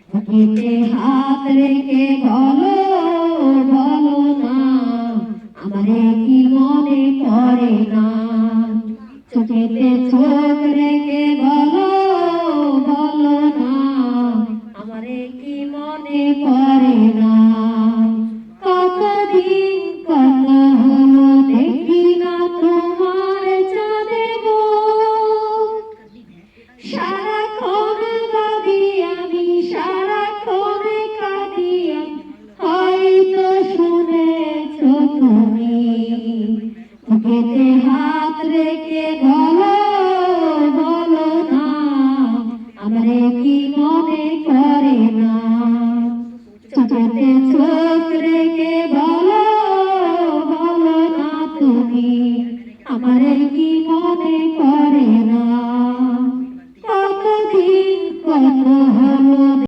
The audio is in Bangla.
বুকেতে হাত রেখে বলো বলো না আমারে কি মনে পড়ে না। চোখেতে চোখ রেখে বলো বলো না আমারে কি মনে পড়ে